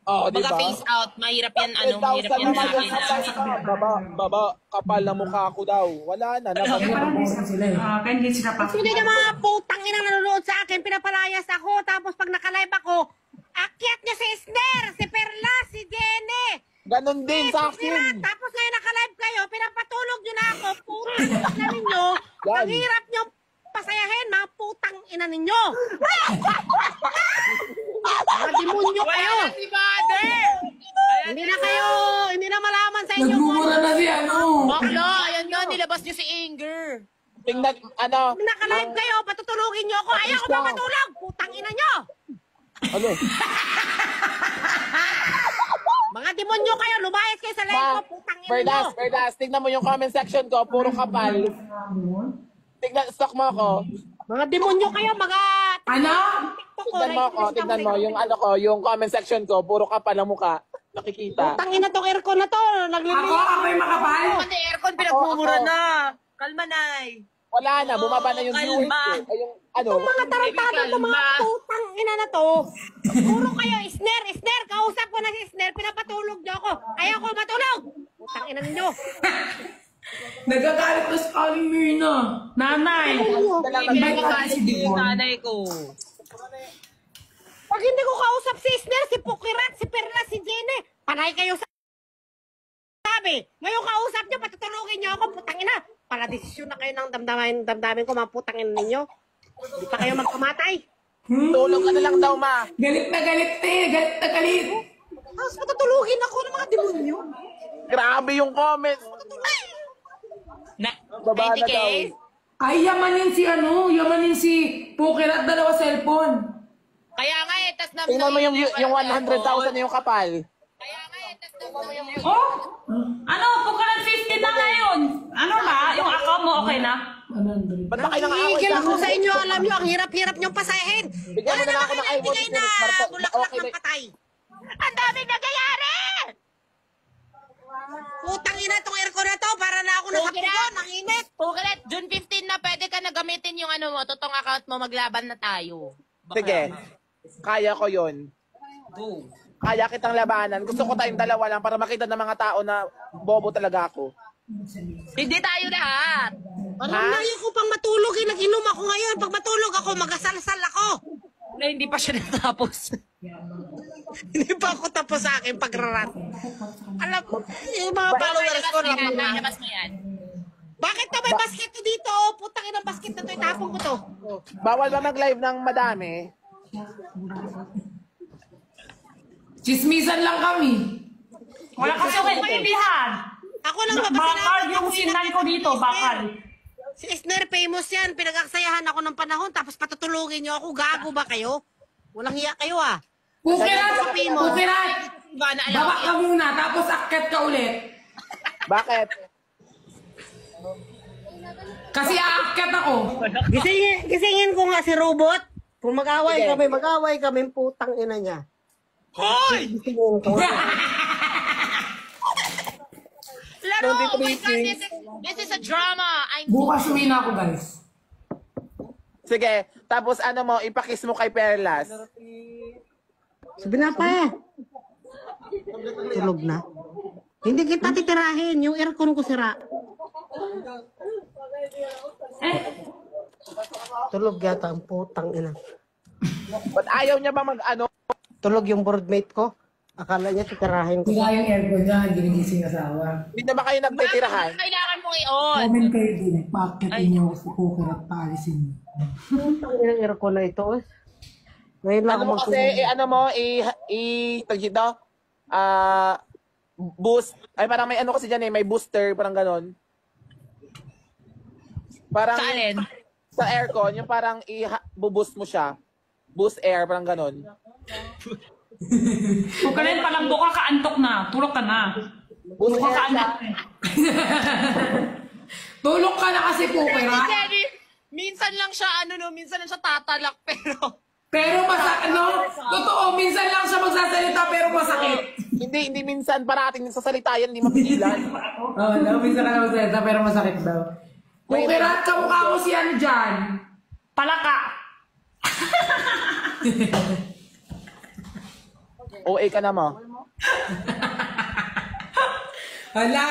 Oo, Baga diba? face out, mahirap yan, mahirap yan sa akin. Baba, kapal na mukha ko daw. Wala na. Kaya hindi sila pa. Hindi na mga putang ina nanonood sa akin, pinapalayas ako, tapos pag nakalive ako, akyat niya si Esner, si Perla, si Jenny. Ganon din sa akin. Tapos ngayon nakalive kayo, pinapatulog nyo na ako, putang ina ninyo. Yan. Ang hirap nyo pasayahin, mga putang ina ninyo. Mga demonyo kayo. Si Mother! Hindi na malaman sa inyo. Nagmumura na si Bakla, ayan na, nilabas niyo si Anger. Tingnan, Nakalive kayo, patutulogin nyo ako. Ayaw ko papatulog. Putang ina nyo. ano? Mga demonyo kayo, lumayas kayo sa live ko. Putang ina nyo. Verdas, tingnan mo yung comment section ko, puro kapal. Tingnan, stalk mo ako. Mga demonyo kayo, mga... Ano? Tingnan mo, yung comment section ko, puro kapal ang mukha. Nakikita. Putang ina tong aircon na to. Ako yung makapal. Pati aircon, pinagmumura na. Kalma, Nay. Wala na, bumaba na yung viewers ko. Ay, yung, Mga tarantado itong mga putang ina na to. Puro kayo, Isner, kausap ko na si Isner, pinapatulog niyo ako. Ayaw ko matulog. Putang ina ninyo. Nagagalit na si Aling Mirna. Nanay. Yung nanay ko. Pag hindi ko kausap si Isner, si Pukirat, si Perla, si Jenny, panay kayo sa sabi. Ngayon kausap niyo, patutulogin niyo ako, putang ina. Para desisyon na kayo ng damdamin ko, mga putang ina ninyo. Hindi pa kayo magkamatay. tulog ka na lang daw, ma. Galit na galit galit na galit. Tapos patutulogin ako ng mga demonyo. Grabe yung comments. Baba na 90K? daw. Ay, yamanin si Poker at dalawa cellphone. Kaya nga tas na... Tingnan mo yung 100,000 na yung kapal. Kaya nga tas na... Oh? Ano? Poker at 50 na ngayon. Ano ba? Yung account mo okay na? Ba't ba kayo nang-away Higil sa ako akin? sa inyo, alam nyo, ang hirap-hirap nyong pasahin. Bigyan mo na lang ako ng iPhone. Bigay na bulaklak ng patay. Ang daming nangyayari! Putang ina tong aircon na to, para na ako nakapugon, ang init. Pukilit, June 15 na pwede ka na gamitin yung totoong account mo, maglaban na tayo. Sige. Kaya ko yun. Go. Kaya kitang labanan. Gusto ko tayong dalawa lang para makita ng mga tao na bobo talaga ako. Hindi tayo lahat. Layo ko pang matulog, nag-inom ako ngayon. Pag matulog ako, magasalsal ako. Na hindi pa siya natapos. Hindi pa ako tapos sa akin pagrarat. Alam mo, yung mga followers ko na Labas mo yan. bakit na may basket to dito? Putang ina basket na to, itapon ko to. Bawal ba mag-live ng madami? Chismisan lang kami. Wala kasi kayo kaibihan. Ako lang Bakal yung sinan ko dito, bakal. Si Isner famous yan, pinagkaksayahan ako ng panahon, tapos patutulungin niyo ako, gago ba kayo? Walang hiya kayo ah. Pukirat! Ba na alam Baba ka muna, tapos akyat ka ulit. Bakit? Kasi aakyat ako. Gisingin ko nga si Robot. Kung mag-away Sige. kami, putang ina niya. Hoy! Gisingin ko. Laro! Don't be Oh my God, creepy. this is a drama. Bukas uwi na ako, guys. Sige. Tapos ipakis mo kay Perlas. Sabi na pa. Tulog na. Hindi kita titirahin. Yung aircon ko sira. Tulog yata ang putang ina. Ba't ayaw niya ba Tulog yung boardmate ko. Akala niya titirahin ko. Wala yung aircon dyan, ginigising asawa. Hindi na ba kayo nagtitirahan? Kailangan mong i-on. Comment kayo din, paakyatin niyo ako sa Poker at paalisin niyo. Putang ina ng aircon na ito. Ngayon lang Ano ako mo kasi, tag dito, boost. Ay, parang may kasi dyan may booster, parang ganon. Parang, Sa alin? Sa aircon, yung parang i-boost mo siya. Boost air, parang ganon. Huwag ka rin palang buka ka, antok na. Tulog ka na. Boost Buka ka, air siya. antok na. Tulog ka na kasi, Poker, ha? Daddy, minsan lang siya, minsan lang siya tatalak, Pero totoo, minsan lang siya magsasalita pero masakit. Hindi minsan, parating sa salita yan, hindi mapigilan. Oo, minsan ka na magsasalita pero masakit daw. Poker, at kamukha mo si ano dyan? Palaka. OA ka na mo. Hala!